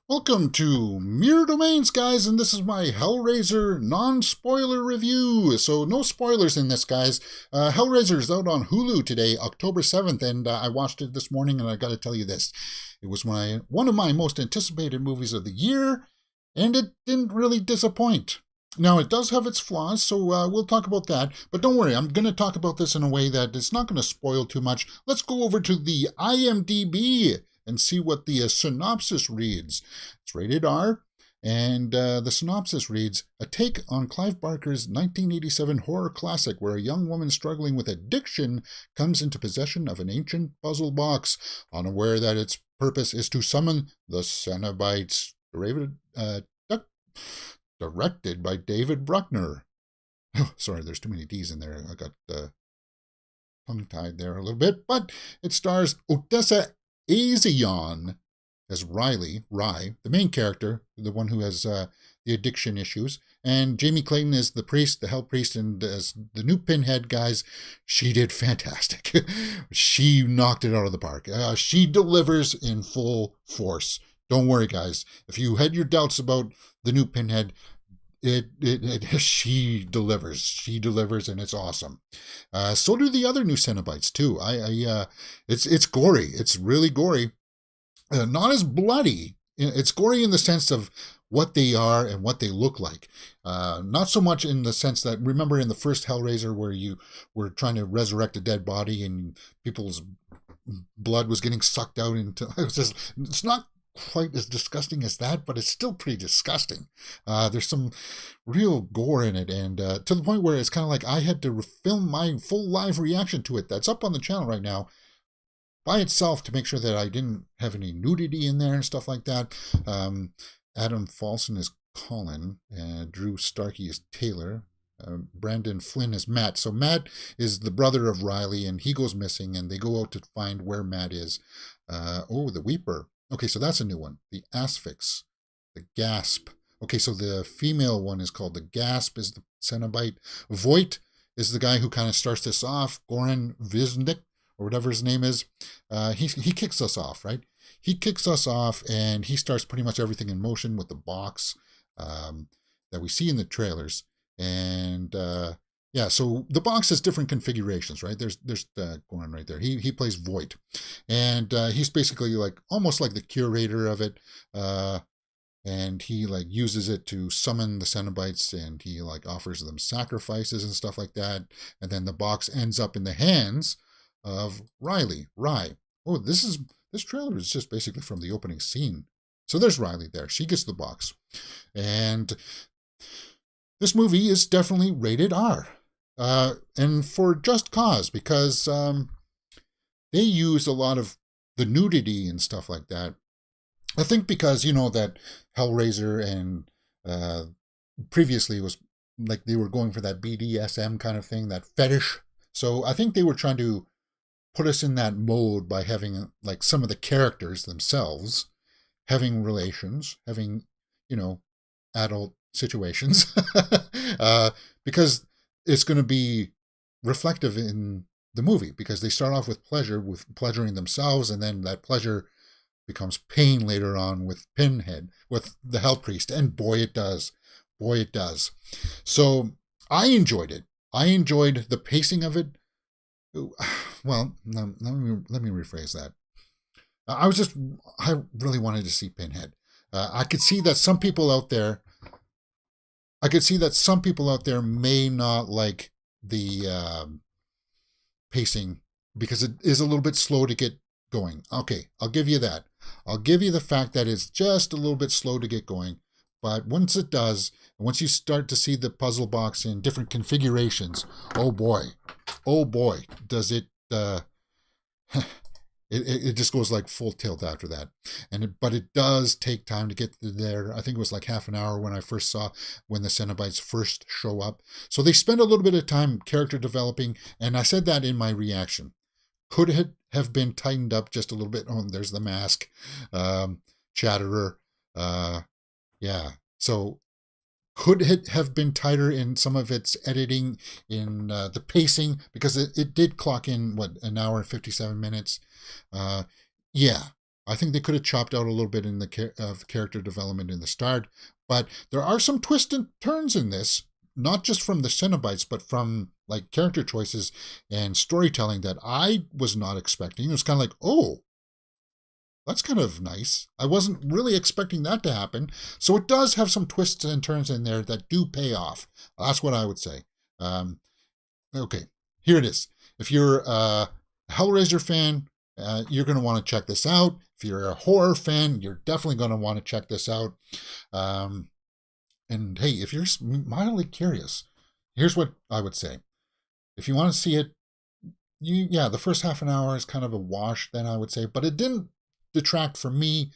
Welcome to Mirror Domains, guys, and this is my Hellraiser non-spoiler review. So no spoilers in this, guys. Hellraiser is out on Hulu today, October 7th, and I watched it this morning, and I got to tell you this. It was one of my most anticipated movies of the year, and it didn't really disappoint. Now, it does have its flaws, so we'll talk about that. But don't worry, I'm going to talk about this in a way that it's not going to spoil too much. Let's go over to the IMDb and see what the synopsis reads. It's rated R, and the synopsis reads, a take on Clive Barker's 1987 horror classic where a young woman struggling with addiction comes into possession of an ancient puzzle box, unaware that its purpose is to summon the Cenobites. Directed by David Bruckner. Oh, sorry, there's too many D's in there. I got tongue-tied there a little bit. But it stars Odessa Azion as Riley, the main character, the one who has the addiction issues. And Jamie Clayton is the priest, the hell priest, and as the new Pinhead, guys, she did fantastic. She knocked it out of the park. She delivers in full force. Don't worry, guys. If you had your doubts about the new Pinhead, she delivers. She delivers, and it's awesome. So do the other new Cenobites too. It's gory. It's really gory. Not as bloody. It's gory in the sense of what they are and what they look like. Not so much in the sense that, remember in the first Hellraiser where you were trying to resurrect a dead body and people's blood was getting sucked out into. It's not quite as disgusting as that, but it's still pretty disgusting. There's some real gore in it, and to the point where it's kind of like I had to film my full live reaction to it. That's up on the channel right now by itself to make sure that I didn't have any nudity in there and stuff like that. Adam Falson is Colin, Drew Starkey is Taylor, Brandon Flynn is Matt. So Matt is the brother of Riley, and he goes missing, and they go out to find where Matt is. The Weeper. Okay, so that's a new one. The Asphyx, the Gasp. Okay, so the female one is called the Gasp, is the Cenobite. Voight is the guy who kind of starts this off. Goran Visnik, or whatever his name is. He kicks us off, right? He kicks us off, and he starts pretty much everything in motion with the box that we see in the trailers. And yeah, so the box has different configurations, right? There's Goran right there. He plays Voight, and he's basically like almost like the curator of it, and he like uses it to summon the Cenobites, and he like offers them sacrifices and stuff like that. And then the box ends up in the hands of Riley. Oh, this trailer is just basically from the opening scene. So there's Riley there. She gets the box, and this movie is definitely rated R. And for just cause, because they use a lot of the nudity and stuff like that. I think because, you know, that Hellraiser and previously was like they were going for that BDSM kind of thing, that fetish. So I think they were trying to put us in that mode by having like some of the characters themselves having relations, having, you know, adult situations, because it's going to be reflective in the movie, because they start off with pleasure, with pleasuring themselves, and then that pleasure becomes pain later on with Pinhead, with the Hell Priest, and boy it does. So I enjoyed it. I enjoyed the pacing of it. Well, let me rephrase that. I really wanted to see Pinhead. I could see that some people out there may not like the pacing because it is a little bit slow to get going. Okay, I'll give you that. I'll give you the fact that it's just a little bit slow to get going. But once it does, and once you start to see the puzzle box in different configurations, oh boy, does it... It just goes like full tilt after that. But it does take time to get there. I think it was like half an hour when the Cenobites first show up. So they spend a little bit of time character developing, and I said that in my reaction. Could it have been tightened up just a little bit? Oh, there's the mask, Chatterer. Yeah. So could it have been tighter in some of its editing, in the pacing, because it did clock in, an hour and 57 minutes. Yeah, I think they could have chopped out a little bit in the of character development in the start, but there are some twists and turns in this, not just from the Cenobites, but from like character choices and storytelling that I was not expecting. It was kind of like, oh, that's kind of nice. I wasn't really expecting that to happen. So it does have some twists and turns in there that do pay off. That's what I would say. Okay, here it is. If you're a Hellraiser fan, you're going to want to check this out. If you're a horror fan, you're definitely going to want to check this out. And hey, if you're mildly curious, here's what I would say. If you want to see it, the first half an hour is kind of a wash, then I would say, but it didn't detract from me.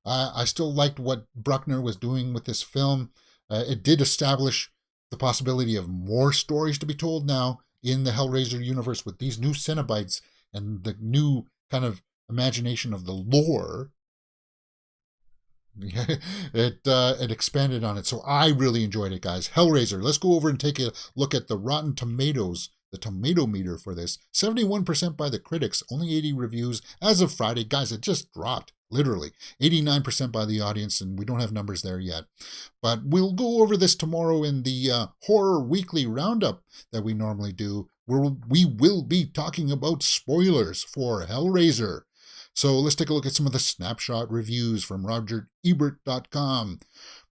I still liked what Bruckner was doing with this film. It did establish the possibility of more stories to be told now in the Hellraiser universe with these new Cenobites and the new kind of imagination of the lore. It expanded on it. So I really enjoyed it, guys. Hellraiser. Let's go over and take a look at the Rotten Tomatoes, the tomato meter for this. 71% by the critics, only 80 reviews as of Friday. Guys, it just dropped, literally. 89% by the audience, and we don't have numbers there yet. But we'll go over this tomorrow in the Horror Weekly Roundup that we normally do, where we will be talking about spoilers for Hellraiser. So let's take a look at some of the snapshot reviews from RogerEbert.com.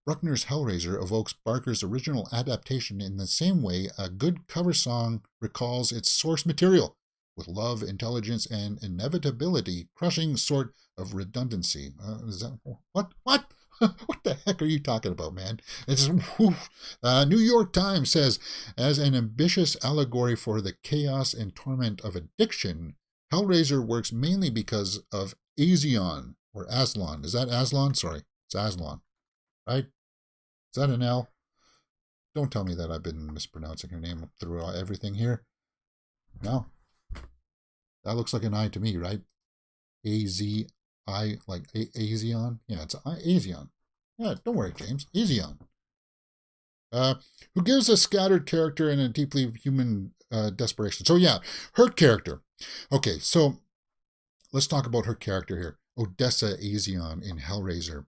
Bruckner's Hellraiser evokes Barker's original adaptation in the same way a good cover song recalls its source material, with love, intelligence, and inevitability crushing sort of redundancy. Is that what? What the heck are you talking about, man? It's New York Times says, as an ambitious allegory for the chaos and torment of addiction, Hellraiser works mainly because of Aslan, or Aslan. Is that Aslan? Sorry, it's Aslan, right? Is that an L? Don't tell me that I've been mispronouncing her name throughout everything here. No? That looks like an I to me, right? A-Z-I, like Asian? Yeah, it's Asian. Yeah, don't worry, James. Asian. Who gives a scattered character and a deeply human desperation. So yeah, her character. Okay, so let's talk about her character here. Odessa Asian in Hellraiser.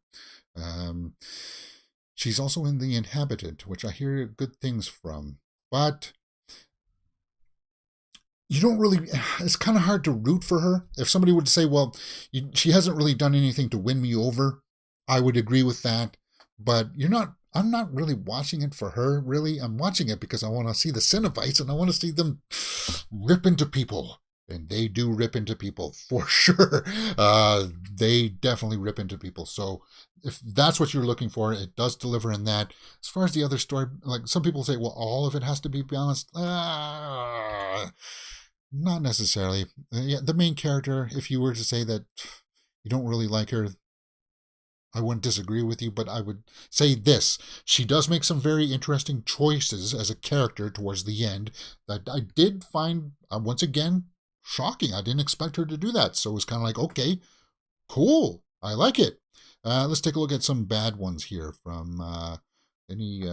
She's also in The Inhabitant, which I hear good things from. But you don't really, it's kind of hard to root for her. If somebody would say, well, she hasn't really done anything to win me over, I would agree with that. But I'm not really watching it for her, really. I'm watching it because I want to see the Cenobites and I want to see them rip into people. And they do rip into people, for sure. They definitely rip into people. So if that's what you're looking for, it does deliver in that. As far as the other story, like some people say, well, all of it has to be balanced. Not necessarily. Yeah, the main character, if you were to say that you don't really like her, I wouldn't disagree with you, but I would say this. She does make some very interesting choices as a character towards the end that I did find, once again, shocking. I didn't expect her to do that. So it was kind of like, okay, cool. I like it. Let's take a look at some bad ones here from any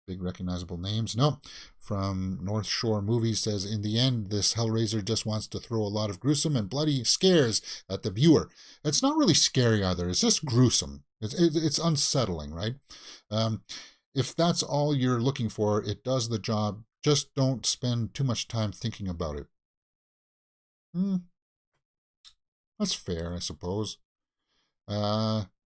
big recognizable names. No, from North Shore Movies says, in the end, this Hellraiser just wants to throw a lot of gruesome and bloody scares at the viewer. It's not really scary either. It's just gruesome. It's unsettling, right? If that's all you're looking for, it does the job. Just don't spend too much time thinking about it. That's fair, I suppose.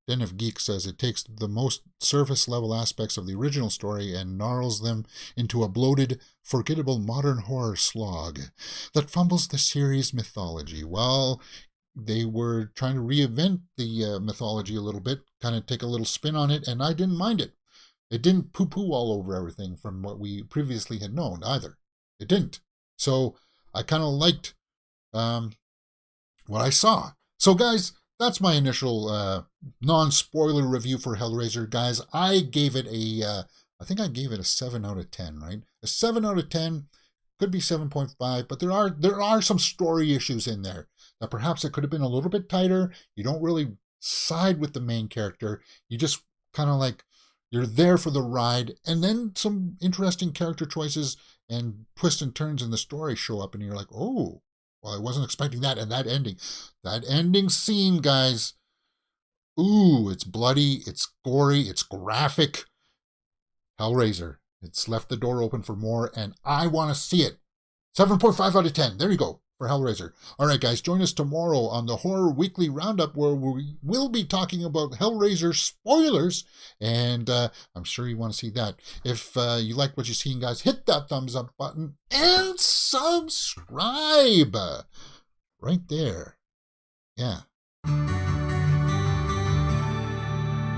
Den of Geek says it takes the most surface-level aspects of the original story and gnarls them into a bloated, forgettable modern horror slog that fumbles the series' mythology. Well, they were trying to reinvent the mythology a little bit, kind of take a little spin on it, and I didn't mind it. It didn't poo-poo all over everything from what we previously had known, either. It didn't. So I kind of liked what I saw. So, guys, that's my initial non-spoiler review for Hellraiser. Guys, I gave it I think I gave it a 7 out of 10, right? A 7 out of 10, could be 7.5, but there are some story issues in there that perhaps it could have been a little bit tighter. You don't really side with the main character. You just kind of like, you're there for the ride, and then some interesting character choices and twists and turns in the story show up, and you're like, oh, well, I wasn't expecting that. And that ending scene, guys, Ooh, it's bloody, it's gory, it's graphic. Hellraiser. It's left the door open for more, and I want to see it. 7.5 out of 10. There you go for Hellraiser. All right, guys, join us tomorrow on the Horror Weekly Roundup, where we will be talking about Hellraiser spoilers, and I'm sure you want to see that. If you like what you're seeing, guys, hit that thumbs up button and subscribe right there. Yeah.